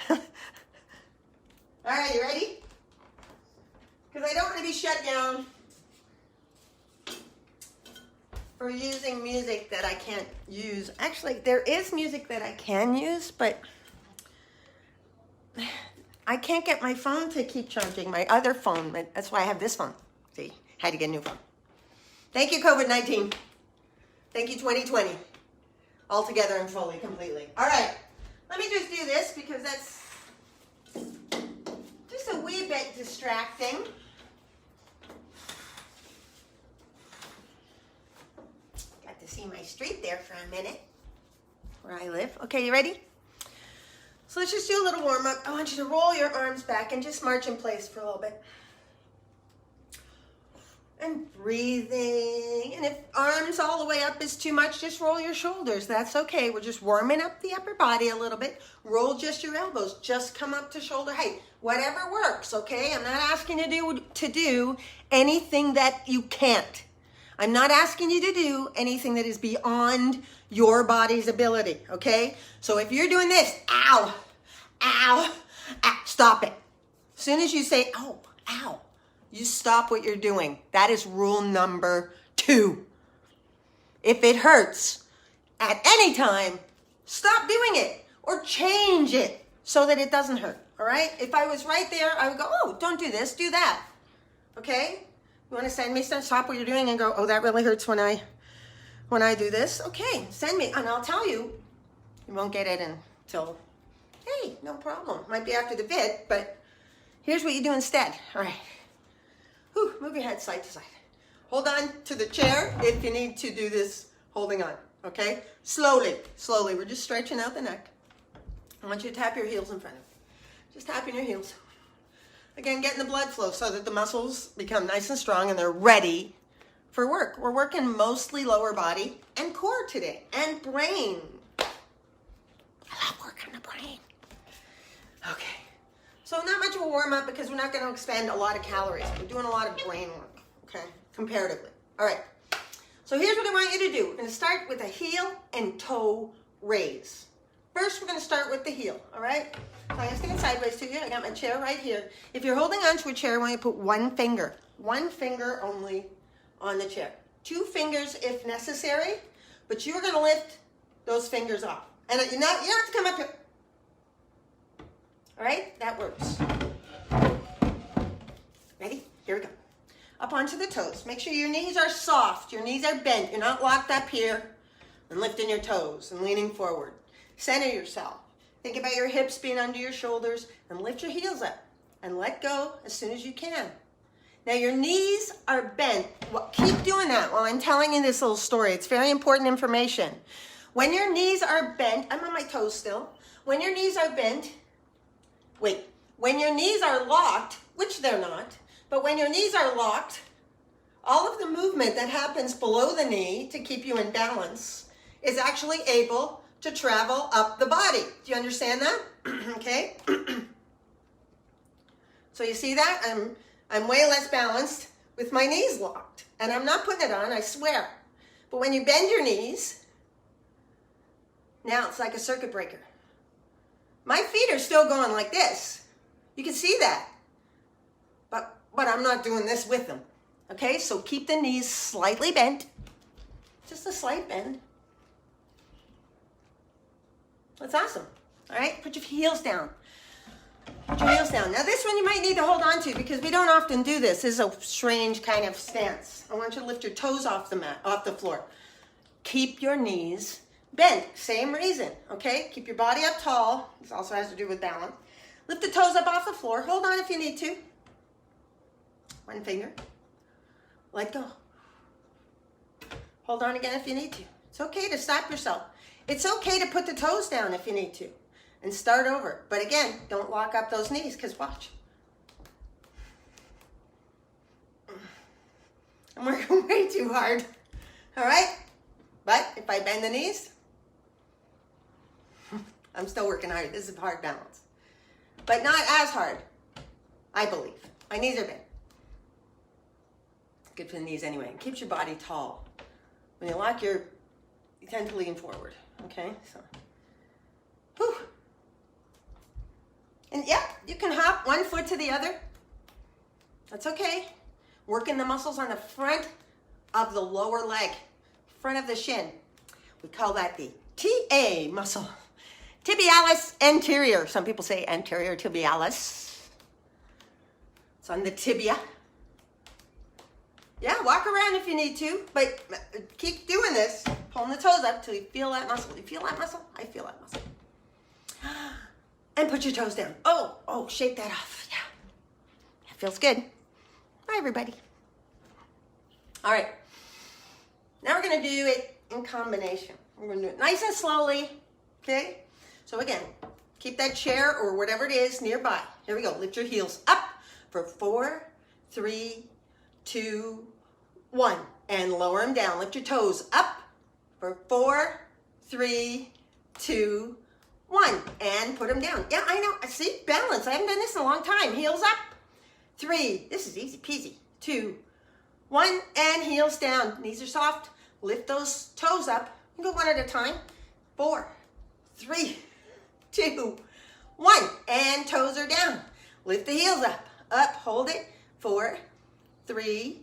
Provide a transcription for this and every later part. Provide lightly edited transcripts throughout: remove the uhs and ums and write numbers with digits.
All right, you ready? Because I don't want to be shut down for using music that I can't use. Actually, there is music that I can use, but I can't get my phone to keep charging, my other phone. That's why I have this phone. See, had to get a new phone. Thank you, COVID-19. Thank you, 2020. All together and fully, completely. All right, let me just do this because that's just a wee bit distracting. Got to see my street there for a minute, where I live. Okay, you ready? So let's just do a little warm up. I want you to roll your arms back and just march in place for a little bit. And breathing. And if arms all the way up is too much, just roll your shoulders. That's okay. We're just warming up the upper body a little bit. Roll just your elbows. Just come up to shoulder height. Whatever works, okay? I'm not asking you to do anything that you can't. I'm not asking you to do anything that is beyond your body's ability, okay? So if you're doing this, ow, ow, ow, stop it. As soon as you say, oh, ow, you stop what you're doing. That is rule number 2. If it hurts at any time, stop doing it or change it so that it doesn't hurt, all right? If I was right there, I would go, oh, don't do this, do that, okay? You want to send me some, stop what you're doing and go, oh, that really hurts when I do this? Okay, send me, and I'll tell you, you won't get it until, hey, no problem. Might be after the vid, but here's what you do instead, all right? Whew, move your head side to side. Hold on to the chair if you need to do this holding on, okay? Slowly, slowly. We're just stretching out the neck. I want you to tap your heels in front of you. Just tapping your heels. Again, getting the blood flow so that the muscles become nice and strong and they're ready for work. We're working mostly lower body and core today and brain. I love working the brain. Okay. So not much of a warm up because we're not going to expend a lot of calories. We're doing a lot of brain work, okay, comparatively. All right. So here's what I want you to do. We're going to start with a heel and toe raise. First, we're going to start with the heel, all right? So I'm going to stand sideways to you. I got my chair right here. If you're holding onto a chair, I want you to put one finger only on the chair. 2 fingers if necessary, but you're going to lift those fingers off. And you don't have to come up here. All right, that works. Ready? Here we go. Up onto the toes. Make sure your knees are soft. Your knees are bent. You're not locked up here and lifting your toes and leaning forward. Center yourself. Think about your hips being under your shoulders and lift your heels up and let go as soon as you can. Now your knees are bent. Well, keep doing that while I'm telling you this little story. It's very important information. When your knees are bent, I'm on my toes still. When your knees are bent, when your knees are locked, which they're not, but when your knees are locked, all of the movement that happens below the knee to keep you in balance is actually able to travel up the body. Do you understand that? Okay. So you see that? I'm way less balanced with my knees locked. And I'm not putting it on, I swear. But when you bend your knees, now it's like a circuit breaker. My feet are still going like this. You can see that. But I'm not doing this with them. Okay, so keep the knees slightly bent. Just a slight bend. That's awesome. All right, put your heels down. Put your heels down. Now this one you might need to hold on to because we don't often do this. This is a strange kind of stance. I want you to lift your toes off the mat, off the floor. Keep your knees bent. Same reason, okay? Keep your body up tall. This also has to do with balance. Lift the toes up off the floor. Hold on if you need to. One finger. Let go. Hold on again if you need to. It's okay to stop yourself. It's okay to put the toes down if you need to and start over. But again, don't lock up those knees because watch. I'm working way too hard. All right? But if I bend the knees, I'm still working hard. This is a hard balance. But not as hard, I believe. My knees are bent. Good for the knees anyway. It keeps your body tall. When you lock you tend to lean forward. Okay, so, whew. And yep, you can hop one foot to the other. That's okay. Working the muscles on the front of the lower leg, front of the shin. We call that the TA muscle. Tibialis anterior. Some people say anterior tibialis. It's on the tibia. Yeah, walk around if you need to, but keep doing this. Pulling the toes up till you feel that muscle. You feel that muscle? I feel that muscle. And put your toes down. Oh, shake that off. Yeah, that feels good. Bye, everybody. All right. Now we're going to do it in combination. We're going to do it nice and slowly, okay? So again, keep that chair or whatever it is nearby. Here we go. Lift your heels up for 4, 3, 2, 1. And lower them down. Lift your toes up for 4, 3, 2, 1. And put them down. Yeah, I know. See, balance. I haven't done this in a long time. Heels up. 3. This is easy peasy. 2, 1. And heels down. Knees are soft. Lift those toes up. You go one at a time. 4, 3, 2, 1. And toes are down. Lift the heels up. Up. Hold it. 4, 3,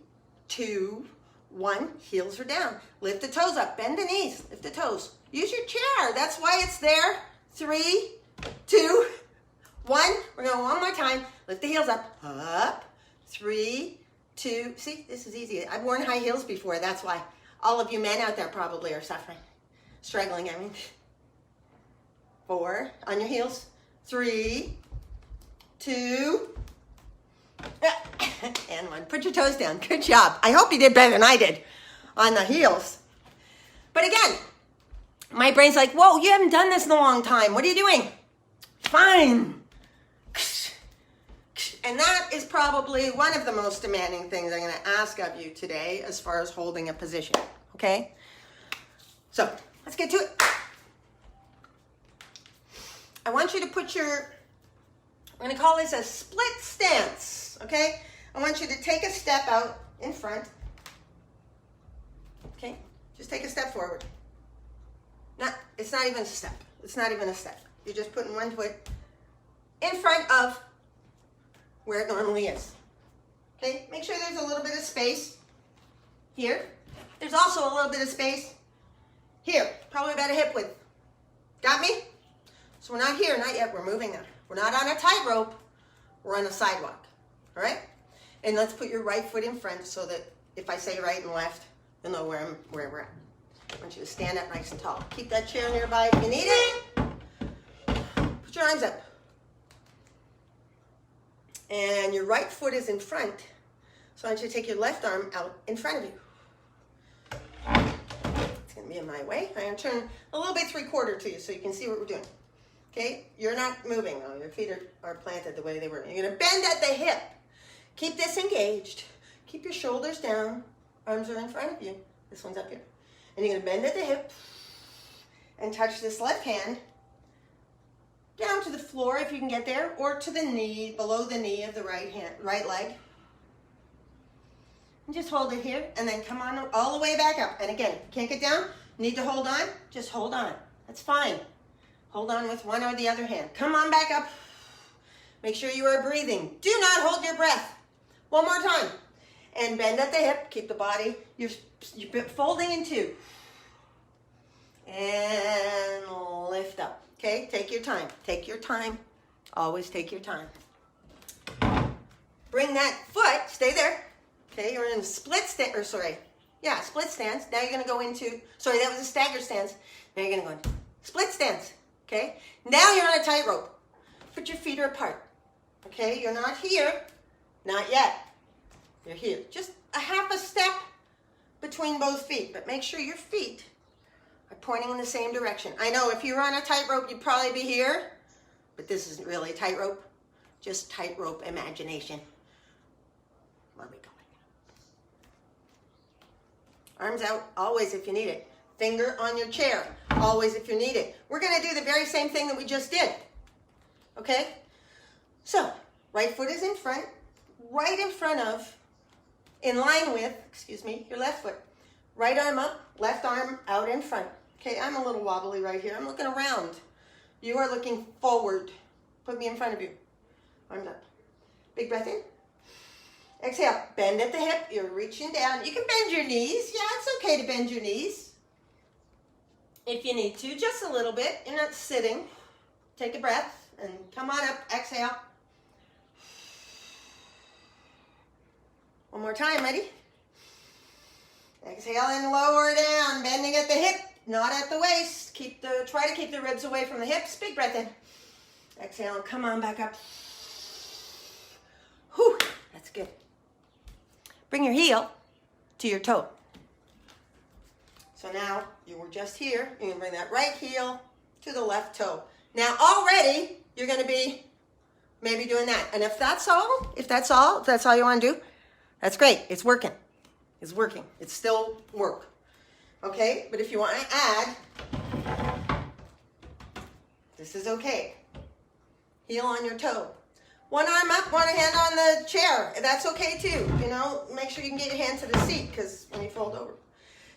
2, 1. Heels are down. Lift the toes up. Bend the knees. Lift the toes. Use your chair. That's why it's there. 3, 2, 1. We're going one more time. Lift the heels up. Up. 3, 2. See, this is easy. I've worn high heels before. That's why all of you men out there probably are suffering. Struggling, I mean. 4. On your heels. 3, 2, and 1. Put your toes down. Good job. I hope you did better than I did on the heels. But again, my brain's like, whoa, you haven't done this in a long time. What are you doing? Fine. And that is probably one of the most demanding things I'm going to ask of you today as far as holding a position. Okay? So, let's get to it. I want you to put your, I'm going to call this a split stance. Okay? I want you to take a step out in front. Okay? Just take a step forward. It's not even a step. It's not even a step. You're just putting one foot in front of where it normally is. Okay? Make sure there's a little bit of space here. There's also a little bit of space here. Probably about a hip width. Got me? So we're not here, not yet. We're moving now. We're not on a tightrope. We're on a sidewalk. All right? And let's put your right foot in front so that if I say right and left, you'll know where we're at. I want you to stand up nice and tall. Keep that chair nearby if you need it. Put your arms up. And your right foot is in front. So I want you to take your left arm out in front of you. It's going to be in my way. I'm going to turn a little bit 3/4 to you so you can see what we're doing. Okay? You're not moving. Oh, your feet are planted the way they were. You're going to bend at the hip. Keep this engaged. Keep your shoulders down. Arms are in front of you. This one's up here. And you're going to bend at the hip and touch this left hand down to the floor if you can get there, or to the knee, below the knee of the right leg. And just hold it here, and then come on all the way back up. And again, if you can't get down, need to hold on, just hold on. That's fine. Hold on with one or the other hand. Come on back up. Make sure you are breathing. Do not hold your breath. One more time. And bend at the hip. Keep the body. You're folding in 2. And lift up. Okay? Take your time. Take your time. Always take your time. Bring that foot. Stay there. Okay? You're in split stance. Split stance. Now you're going to go into, that was a stagger stance. Now you're going to go into split stance. Okay? Now you're on a tightrope. Put your feet apart. Okay? You're not here. Not yet. You're here. Just a half a step between both feet, but make sure your feet are pointing in the same direction. I know if you were on a tightrope, you'd probably be here, but this isn't really a tightrope, just tightrope imagination. Where are we going? Arms out, always if you need it. Finger on your chair, always if you need it. We're going to do the very same thing that we just did. Okay? So, right foot is in front, right in front of, in line with, your left foot. Right arm up, left arm out in front. Okay, I'm a little wobbly right here. I'm looking around. You are looking forward. Put me in front of you. Arms up. Big breath in. Exhale. Bend at the hip. You're reaching down. You can bend your knees. Yeah, it's okay to bend your knees. If you need to, just a little bit. You're not sitting. Take a breath and come on up. Exhale. One more time. Ready? Exhale and lower down. Bending at the hip, not at the waist. Try to keep the ribs away from the hips. Big breath in. Exhale and come on back up. Whew, that's good. Bring your heel to your toe. So now you were just here. You're gonna bring that right heel to the left toe. Now already you're gonna be maybe doing that. And if that's all you wanna do, that's great. It's working. It's working. It's still work. Okay, but if you wanna add, this is okay. Heel on your toe. One arm up, one hand on the chair. That's okay too. You know, make sure you can get your hand to the seat because when you fold over.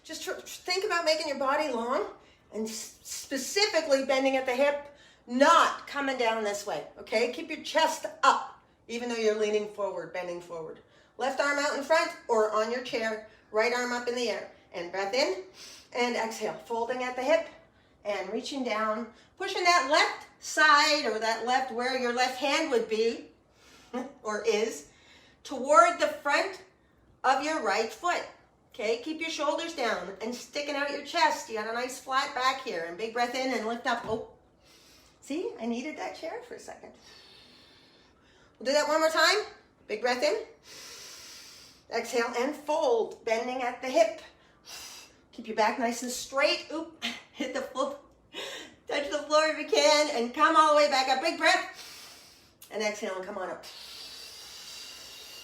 Just think about making your body long and specifically bending at the hip, not coming down this way, okay? Keep your chest up, even though you're leaning forward, bending forward. Left arm out in front or on your chair, right arm up in the air. And breath in and exhale, folding at the hip and reaching down, pushing that left side or that left, where your left hand would be or is, toward the front of your right foot. Okay, keep your shoulders down and sticking out your chest. You got a nice flat back here. And big breath in and lift up. Oh, see, I needed that chair for a second. We'll do that one more time. Big breath in. Exhale and fold, bending at the hip. Keep your back nice and straight. Oop, hit the floor. Touch the floor if you can and come all the way back up. Big breath. And exhale and come on up.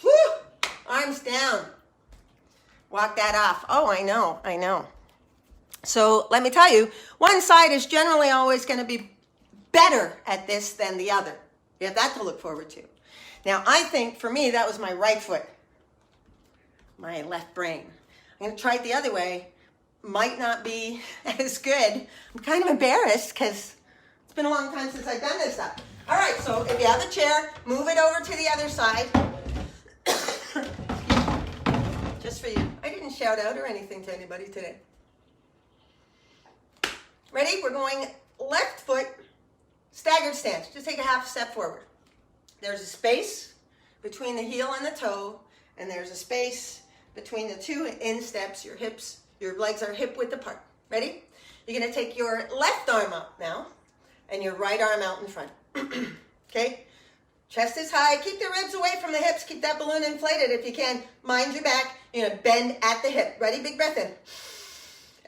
Woo! Arms down. Walk that off. Oh, I know. So let me tell you, one side is generally always going to be better at this than the other. You have that to look forward to. Now, I think for me, that was my right foot, my left brain. I'm going to try it the other way. Might not be as good. I'm kind of embarrassed because it's been a long time since I've done this stuff. All right, so if you have a chair, move it over to the other side. Just for you. I didn't shout out or anything to anybody today. Ready? We're going left foot, staggered stance. Just take a half step forward. There's a space between the heel and the toe, and there's a space between the two insteps. Your hips, your legs are hip width apart. Ready? You're going to take your left arm up now, and your right arm out in front. Okay? Chest is high. Keep the ribs away from the hips. Keep that balloon inflated if you can. Mind your back. You're going to bend at the hip. Ready? Big breath in.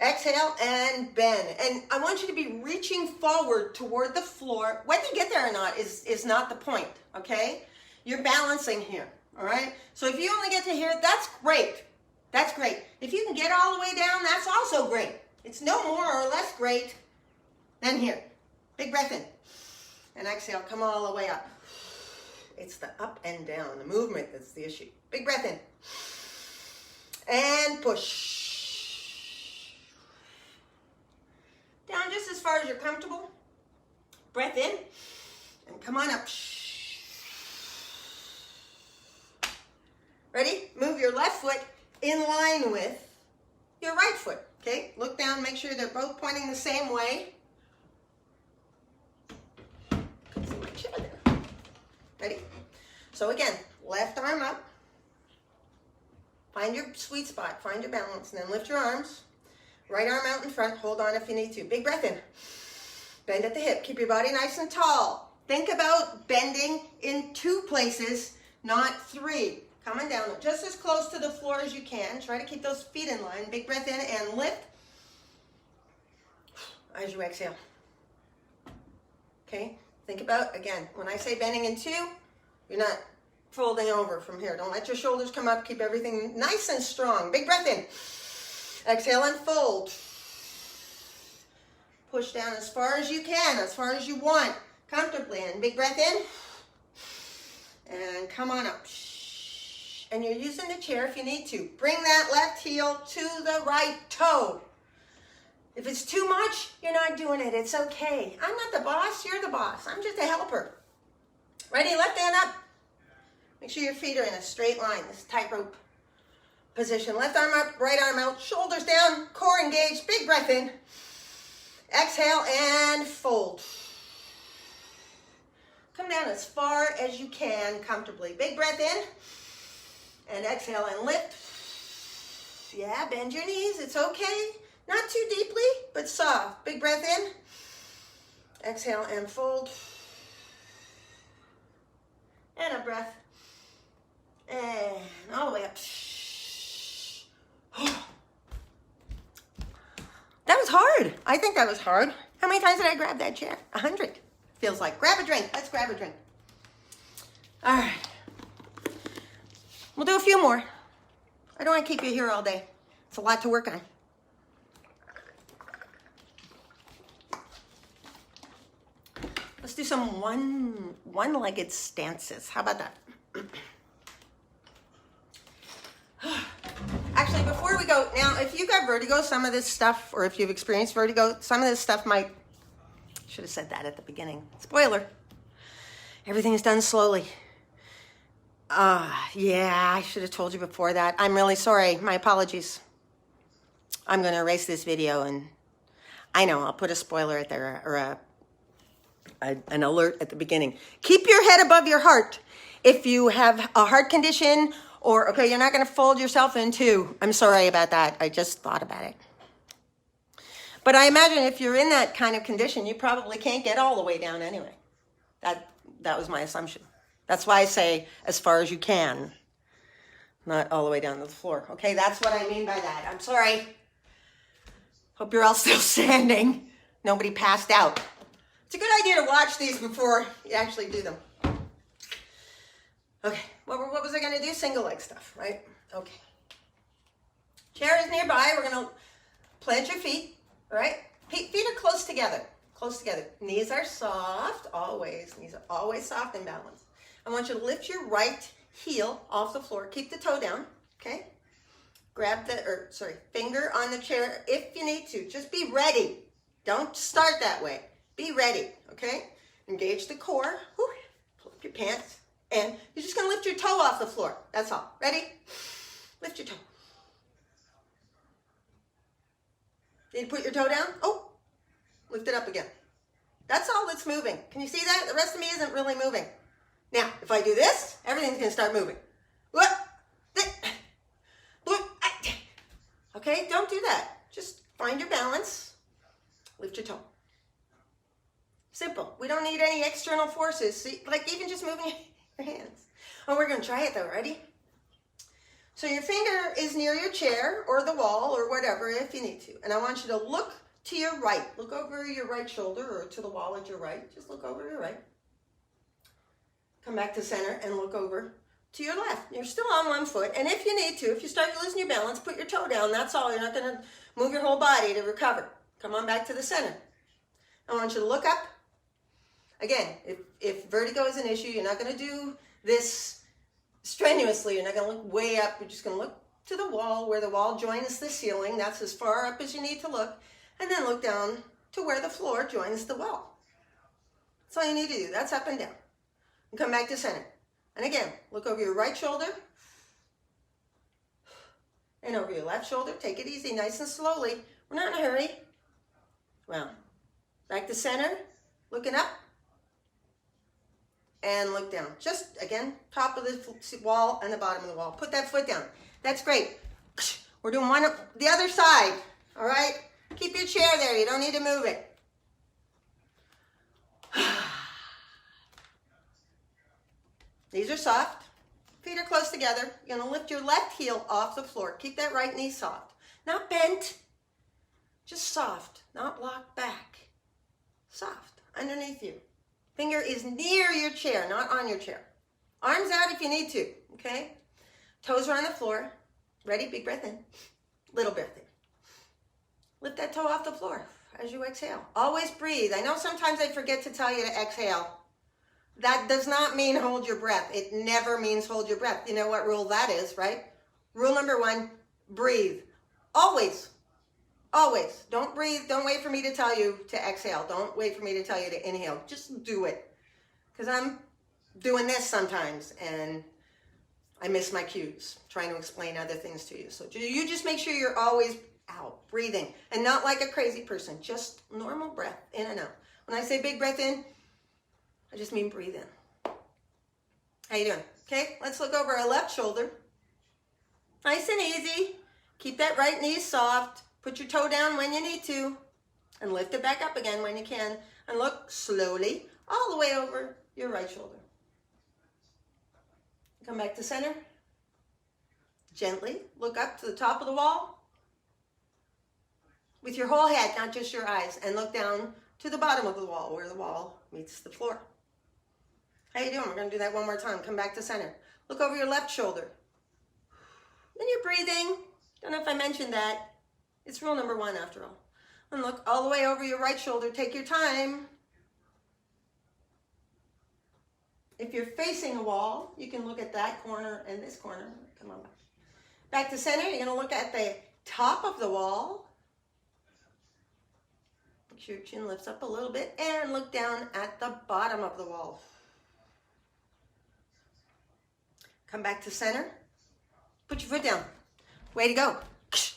Exhale and bend. And I want you to be reaching forward toward the floor. Whether you get there or not is not the point, okay? You're balancing here, all right? So if you only get to here, that's great. That's great. If you can get all the way down, that's also great. It's no more or less great than here. Big breath in. And exhale, come all the way up. It's the up and down, the movement that's the issue. Big breath in. And push. Down just as far as you're comfortable. Breath in. And come on up. Ready? Move your left foot in line with your right foot. Okay? Look down, make sure they're both pointing the same way. See my chair there. Ready? So again, left arm up. Find your sweet spot, find your balance, and then lift your arms. Right arm out in front, hold on if you need to. Big breath in. Bend at the hip, keep your body nice and tall. Think about bending in 2 places, not 3. Coming down just as close to the floor as you can. Try to keep those feet in line. Big breath in and lift as you exhale. Okay, think about, again, when I say bending in 2, you're not folding over from here. Don't let your shoulders come up. Keep everything nice and strong. Big breath in. Exhale and fold. Push down as far as you can, as far as you want, comfortably. And big breath in. And come on up. And you're using the chair if you need to. Bring that left heel to the right toe. If it's too much, you're not doing it. It's okay. I'm not the boss. You're the boss. I'm just a helper. Ready, left hand up. Make sure your feet are in a straight line, this tightrope position. Left arm up, right arm out, shoulders down, core engaged. Big breath in. Exhale and fold. Come down as far as you can comfortably. Big breath in. And exhale and lift. Yeah, bend your knees. It's okay. Not too deeply, but soft. Big breath in. Exhale and fold. And a breath. And all the way up. That was hard. I think that was hard. How many times did I grab that chair? 100. Feels like. Grab a drink. Let's grab a drink. All right. We'll do a few more. I don't want to keep you here all day. It's a lot to work on. Let's do some one-legged stances. How about that? Actually, before we go, now, if you got vertigo, some of this stuff, or if you've experienced vertigo, some of this stuff might, should have said that at the beginning. Spoiler. Everything is done slowly. Yeah, I should have told you before that. I'm really sorry. My apologies. I'm going to erase this video, and I know, I'll put a spoiler at there, or an alert at the beginning. Keep your head above your heart. If you have a heart condition, or, okay, you're not going to fold yourself in two. I'm sorry about that. I just thought about it. But I imagine if you're in that kind of condition, you probably can't get all the way down anyway. That was my assumption. That's why I say as far as you can, not all the way down to the floor. Okay, that's what I mean by that. I'm sorry. Hope you're all still standing. Nobody passed out. It's a good idea to watch these before you actually do them. Okay, what was I going to do? Single leg stuff, right? Okay. Chair is nearby. We're going to plant your feet, all right? Feet are close together. Close together. Knees are soft, always. Knees are always soft and balanced. I want you to lift your right heel off the floor. Keep the toe down, okay? Grab finger on the chair if you need to. Just be ready. Don't start that way. Be ready, okay? Engage the core. Whew. Pull up your pants. And you're just going to lift your toe off the floor. That's all. Ready? Lift your toe. Need to put your toe down? Oh, lift it up again. That's all that's moving. Can you see that? The rest of me isn't really moving. Now, if I do this, everything's going to start moving. Okay, don't do that. Just find your balance. Lift your toe. Simple. We don't need any external forces. See, like even just moving your hands. Oh, we're going to try it though. Ready? So your finger is near your chair or the wall or whatever if you need to. And I want you to look to your right. Look over your right shoulder or to the wall at your right. Just look over your right. Come back to center and look over to your left. You're still on one foot. And if you need to, if you start losing your balance, put your toe down. That's all. You're not going to move your whole body to recover. Come on back to the center. I want you to look up. Again, if vertigo is an issue, you're not going to do this strenuously. You're not going to look way up. You're just going to look to the wall where the wall joins the ceiling. That's as far up as you need to look. And then look down to where the floor joins the wall. That's all you need to do. That's up and down. And come back to center. And again, look over your right shoulder. And over your left shoulder. Take it easy, nice and slowly. We're not in a hurry. Well, back to center. Looking up. And look down. Just, again, top of the wall and the bottom of the wall. Put that foot down. That's great. We're doing the other side. All right? Keep your chair there. You don't need to move it. These are soft. Feet are close together. You're going to lift your left heel off the floor. Keep that right knee soft. Not bent. Just soft. Not locked back. Soft. Underneath you. Finger is near your chair, not on your chair. Arms out if you need to, okay? Toes are on the floor. Ready? Big breath in. Little breath in. Lift that toe off the floor as you exhale. Always breathe. I know sometimes I forget to tell you to exhale. That does not mean hold your breath. It never means hold your breath. You know what rule that is, right? Rule number 1, breathe. Always. Always. Don't breathe. Don't wait for me to tell you to exhale. Don't wait for me to tell you to inhale. Just do it. Because I'm doing this sometimes and I miss my cues, trying to explain other things to you. So you just make sure you're always out, breathing, and not like a crazy person, just normal breath in and out. When I say big breath in, I just mean breathe in. How you doing? Okay, let's look over our left shoulder. Nice and easy. Keep that right knee soft. Put your toe down when you need to, and lift it back up again when you can. And look slowly all the way over your right shoulder. Come back to center. Gently look up to the top of the wall with your whole head, not just your eyes, and look down to the bottom of the wall where the wall meets the floor. How you doing? We're going to do that one more time. Come back to center. Look over your left shoulder. Then you're breathing. Don't know if I mentioned that. It's rule number 1 after all. And look all the way over your right shoulder. Take your time. If you're facing a wall, you can look at that corner and this corner. Come on back. Back to center. You're going to look at the top of the wall. Make sure your chin lifts up a little bit. And look down at the bottom of the wall. Come back to center. Put your foot down. Way to go.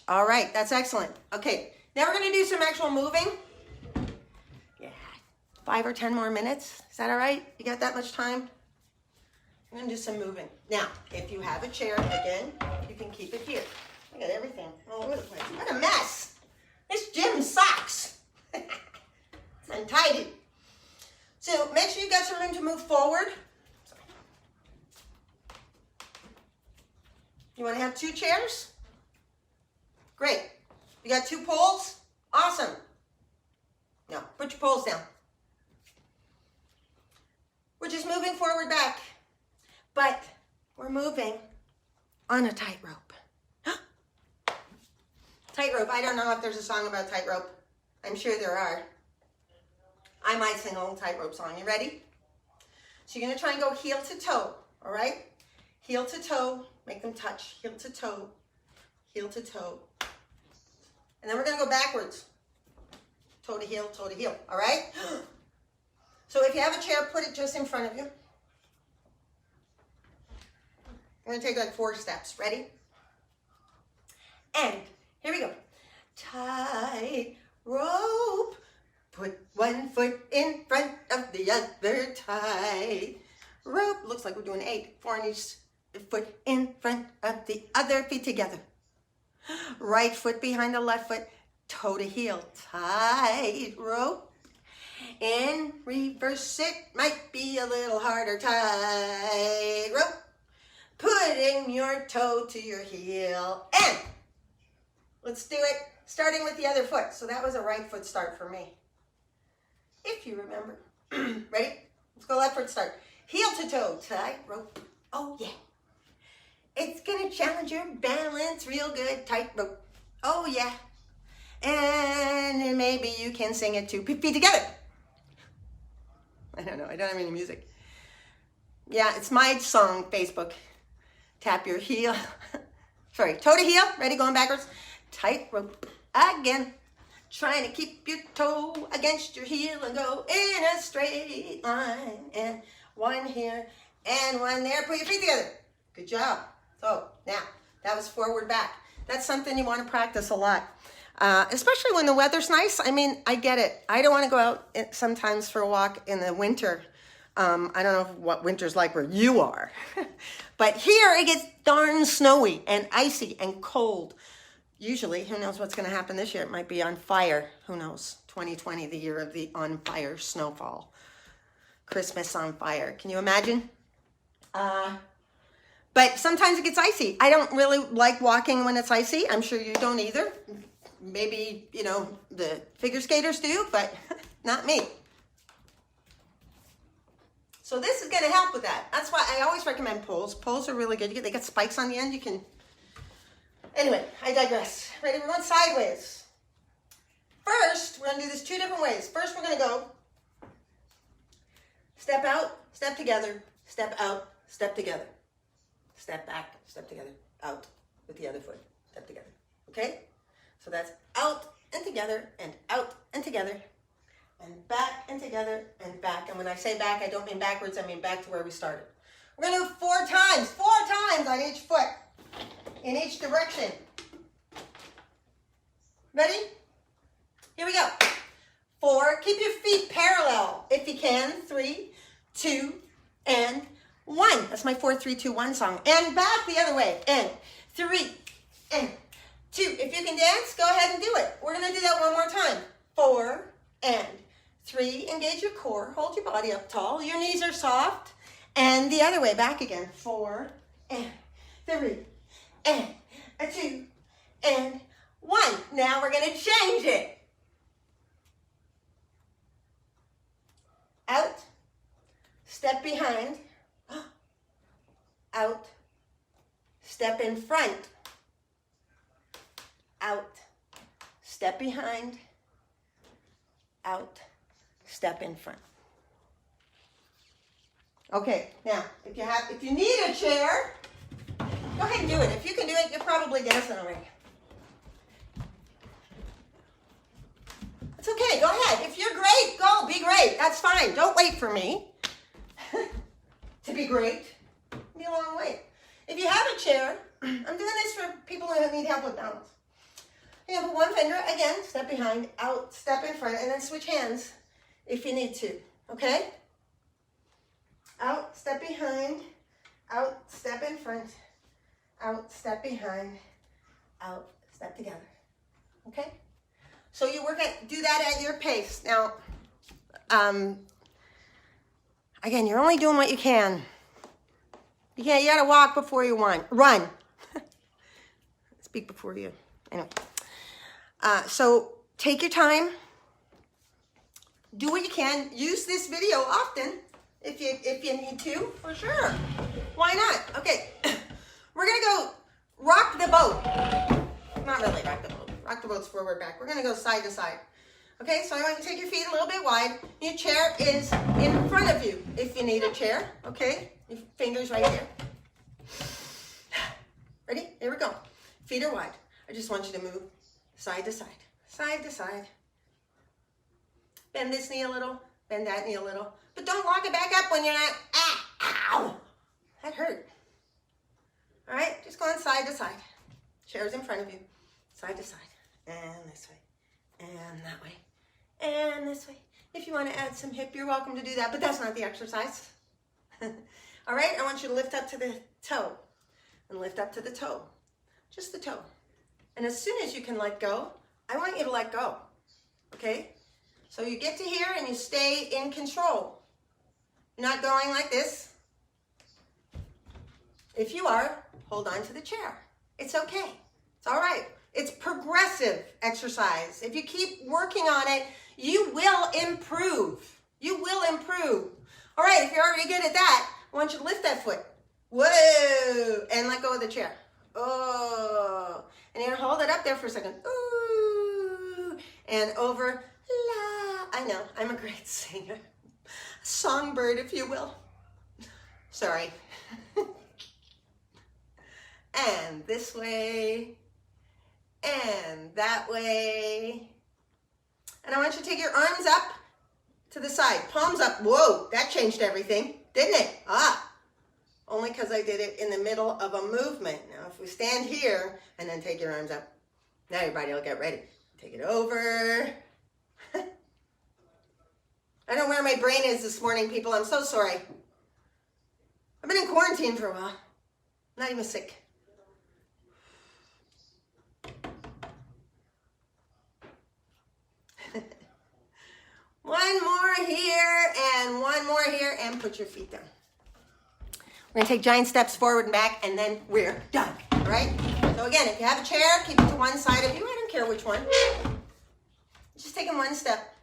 All right, that's excellent. Okay, now we're going to do some actual moving. Yeah, 5 or 10 more minutes. Is that all right? You got that much time? We're going to do some moving. Now, if you have a chair, again, you can keep it here. I got everything all over the place. What a mess. This gym sucks. It's untidy. So make sure you got some room to move forward. You want to have 2 chairs? Great. You got 2 poles? Awesome. Now, put your poles down. We're just moving forward back. But we're moving on a tightrope. Tightrope. I don't know if there's a song about tightrope. I'm sure there are. I might sing a little tightrope song. You ready? So you're going to try and go heel to toe. All right? Heel to toe. Make them touch. Heel to toe. Heel to toe. And then we're going to go backwards. Toe to heel, toe to heel. All right? So if you have a chair, put it just in front of you. We're going to take like 4 steps. Ready? And here we go. Tight rope. Put one foot in front of the other. Tight rope. Looks like we're doing 8. 4 on each foot in front of the other. Feet together. Right foot behind the left foot. Toe to heel. Tight rope. In reverse it might be a little harder. Tight rope. Putting your toe to your heel. And let's do it starting with the other foot. So that was a right foot start for me. If you remember. Ready? Let's go left foot start. Heel to toe. Tight rope. Oh yeah. It's going to challenge your balance real good. Tight rope. Oh yeah. And then maybe you can sing it too. Feet together. I don't know. I don't have any music. Yeah, it's my song, Facebook. Tap your heel. Sorry, toe to heel. Ready? Going backwards. Tight rope. Again. Trying to keep your toe against your heel and go in a straight line. And 1 here and 1 there. Put your feet together. Good job. So now, that was forward back. That's something you want to practice a lot. Especially when the weather's nice. I mean, I get it. I don't want to go out sometimes for a walk in the winter. I don't know what winter's like where you are. But here it gets darn snowy and icy and cold. Usually, who knows what's going to happen this year? It might be on fire. Who knows? 2020, the year of the on fire snowfall. Christmas on fire. Can you imagine? But sometimes it gets icy. I don't really like walking when it's icy. I'm sure you don't either. Maybe, you know, the figure skaters do, but not me. So this is going to help with that. That's why I always recommend poles. Poles are really good. They got spikes on the end. You can... Anyway, I digress. Ready? We're going sideways. First, we're going to do this 2 different ways. First, we're going to go step out, step together, step out, step together. Step back, step together, out with the other foot, step together. Okay? So that's out and together and out and together. and back and together and back. And when I say back, I don't mean backwards, I mean back to where we started. We're going to do it 4 times on each foot, in each direction. Ready? Here we go. 4, keep your feet parallel if you can. 3, 2, and 1. That's my 4, 3, 2, 1 song. And back the other way. And 3, and 2. If you can dance, go ahead and do it. We're going to do that one more time. 4, and 3. Engage your core. Hold your body up tall. Your knees are soft. And the other way, back again. 4, and 3, and 2, and 1. Now we're going to change it. Out, step behind, out, step in front, out, step behind, out, step in front. Okay, now, if you need a chair, go ahead and do it. If you can do it, you're probably dancing already. It's okay, go ahead. If you're great, go, be great. That's fine. Don't wait for me to be great. It'll be a long wait. If you have a chair, I'm doing this for people who need help with balance. You have one finger, again, step behind, out, step in front, and then switch hands if you need to, okay? Out, step behind, out, step in front, out, step behind, out, step together, okay? So you do that at your pace. Now, again, you're only doing what you can. You gotta walk before you run. Speak before you, anyway. So take your time. Do what you can. Use this video often if you need to, for sure. Why not? Okay, we're gonna go rock the boat. Not really rock the boat. Rock the boat's forward, back. We're going to go side to side. Okay, so I want you to take your feet a little bit wide. Your chair is in front of you if you need a chair. Okay, your fingers right here. Ready? Here we go. Feet are wide. I just want you to move side to side. Side to side. Bend this knee a little. Bend that knee a little. But don't lock it back up when you're not, ow. That hurt. All right, just going side to side. Chair's in front of you. Side to side. And this way, and that way, and this way. If you want to add some hip, you're welcome to do that, but that's not the exercise. All right, I want you to lift up to the toe, and lift up to the toe, just the toe. And as soon as you can let go, I want you to let go, okay? So you get to here and you stay in control. You're not going like this. If you are, hold on to the chair. It's okay, it's all right. It's progressive exercise. If you keep working on it, you will improve. You will improve. All right, if you're already good at that, I want you to lift that foot. Whoa, and let go of the chair. Oh, and you're gonna hold it up there for a second. Ooh, and over, la. I know, I'm a great singer. Songbird, if you will. Sorry. And this way. And that way. And I want you to take your arms up to the side. Palms up. Whoa, that changed everything, didn't it? Only because I did it in the middle of a movement. Now, if we stand here and then take your arms up, now your body will get ready. Take it over. I don't know where my brain is this morning, people. I'm so sorry. I've been in quarantine for a while. I'm not even sick. One more here and one more here, and put your feet down. We're going to take giant steps forward and back, and then we're done. All right? So again, if you have a chair, keep it to one side of you. I don't care which one. Just taking one step.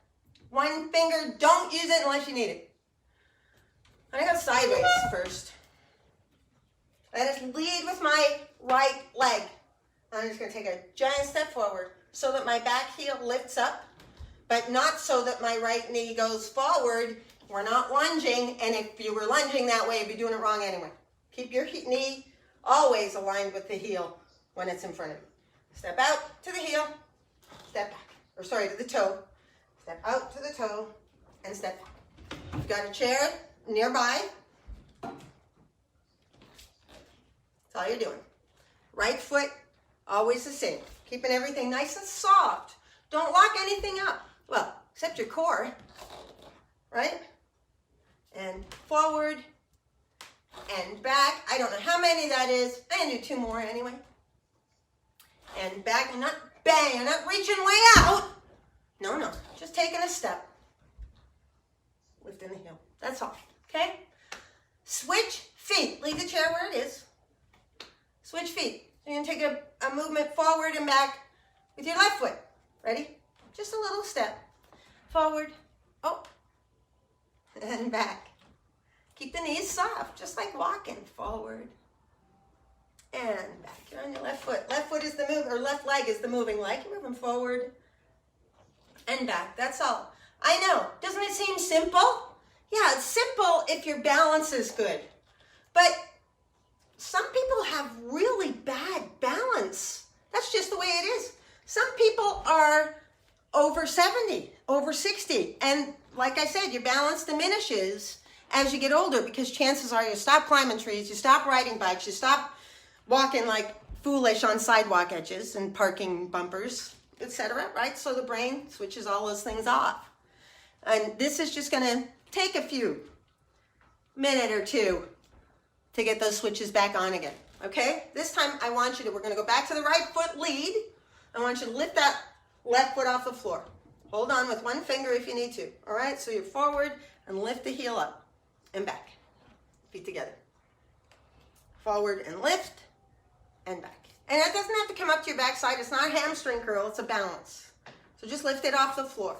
One finger. Don't use it unless you need it. I'm going to go sideways first. I just lead with my right leg. I'm just going to take a giant step forward so that my back heel lifts up, but not so that my right knee goes forward. We're not lunging, and if you were lunging that way, you'd be doing it wrong anyway. Keep your knee always aligned with the heel when it's in front of you. Step out to the heel, step back, or sorry, to the toe, Step out to the toe and step. You've got a chair nearby. That's all you're doing. Right foot, always the same. Keeping everything nice and soft. Don't lock anything up. Well, except your core, right? And forward and back. I don't know how many that is. I'm gonna do 2 more anyway. And back, and not bang, you're not reaching way out. No, just taking a step. Lifting the heel, that's all, okay? Switch feet, leave the chair where it is. Switch feet. So you're gonna take a movement forward and back with your left foot. Ready? Just a little step. Forward, oh, and back. Keep the knees soft, just like walking. Forward and back. You're on your left foot. Left foot is the move, or left leg is the moving leg. You're moving forward and back. That's all. I know. Doesn't it seem simple? Yeah, it's simple if your balance is good. But some people have really bad balance. That's just the way it is. Some people are over 70, over 60. And like I said, your balance diminishes as you get older because chances are you stop climbing trees, you stop riding bikes, you stop walking like foolish on sidewalk edges and parking bumpers, etc., right? So the brain switches all those things off. And this is just going to take a few minute or two to get those switches back on again, okay? This time I want you to, we're going to go back to the right foot lead. I want you to lift that left foot off the floor. Hold on with one finger if you need to, all right? So you're forward and lift the heel up and back. Feet together. Forward and lift and back. And it doesn't have to come up to your backside. It's not a hamstring curl, it's a balance. So just lift it off the floor.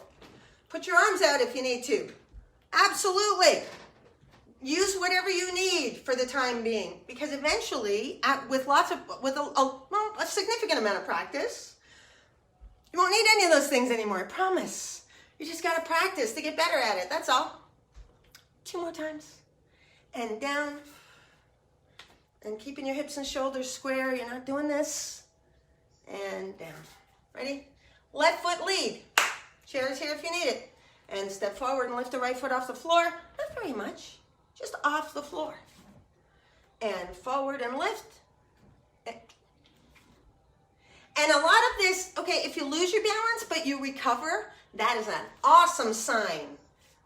Put your arms out if you need to. Absolutely. Use whatever you need for the time being, because eventually, with a significant amount of practice, you won't need any of those things anymore. I promise. You just got to practice to get better at it. That's all. 2 more times. And down. And keeping your hips and shoulders square. You're not doing this. And down. Ready? Left foot lead. Chair's here if you need it. And step forward and lift the right foot off the floor. Not very much. Just off the floor. And forward and lift. And a lot of this, okay, if you lose your balance but you recover, that is an awesome sign,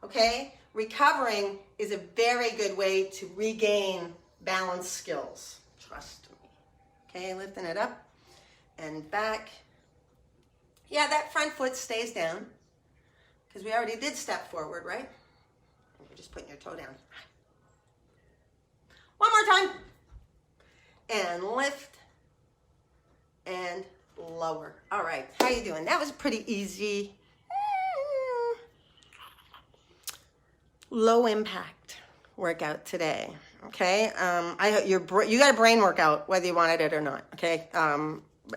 okay? Recovering is a very good way to regain balance skills. Trust me. Okay, lifting it up and back. Yeah, that front foot stays down because we already did step forward, right? And you're just putting your toe down. One more time. And lift and lower. All right, how you doing? That was pretty easy. Low impact workout today. Okay, you got a brain workout whether you wanted it or not. Okay,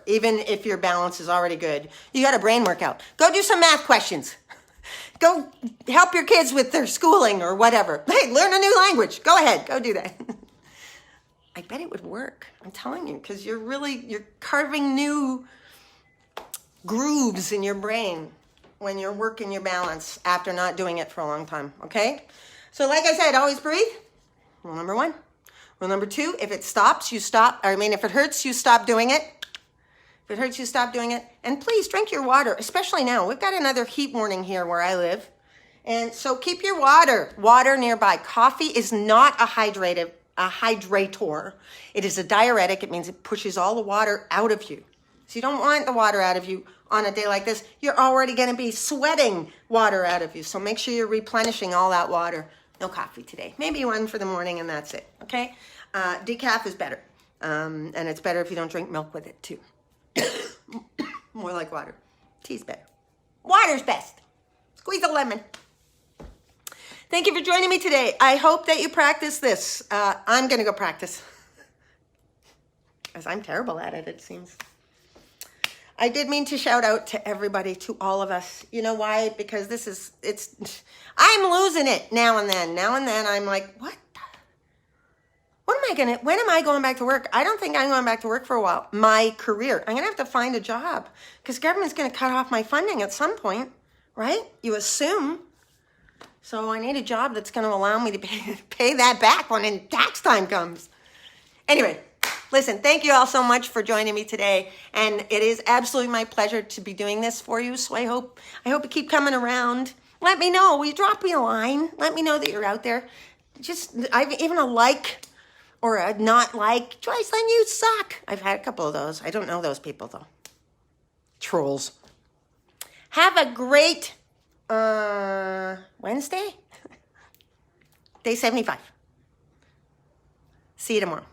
even if your balance is already good, you got a brain workout. Go do some math questions. Go help your kids with their schooling or whatever. Hey, learn a new language. Go ahead, go do that. I bet it would work. I'm telling you, because you're carving new grooves in your brain when you're working your balance after not doing it for a long time, okay? So like I said, always breathe. Rule number 1. Rule number 2, if it stops, you stop. If it hurts, you stop doing it. If it hurts, you stop doing it. And please drink your water, especially now. We've got another heat warning here where I live. And so keep your water nearby. Coffee is not a hydrator. It is a diuretic. It means it pushes all the water out of you. So you don't want the water out of you on a day like this. You're already going to be sweating water out of you. So make sure you're replenishing all that water. No coffee today. Maybe one for the morning and that's it. Okay? Decaf is better. And it's better if you don't drink milk with it too. More like water. Tea's better. Water's best. Squeeze a lemon. Thank you for joining me today. I hope that you practice this. I'm going to go practice. Because I'm terrible at it, it seems. I did mean to shout out to everybody, to all of us. You know why? Because I'm losing it now and then. Now and then I'm like, what? When am I going back to work? I don't think I'm going back to work for a while. My career. I'm going to have to find a job because government's going to cut off my funding at some point. right? You assume. So I need a job that's going to allow me to pay that back when tax time comes. Anyway, listen, thank you all so much for joining me today. And it is absolutely my pleasure to be doing this for you. So I hope you keep coming around. Let me know. Will you drop me a line? Let me know that you're out there. Even a like or a not like. Joycelyn, you suck. I've had a couple of those. I don't know those people though. Trolls. Have a great Wednesday? Day 75. See you tomorrow.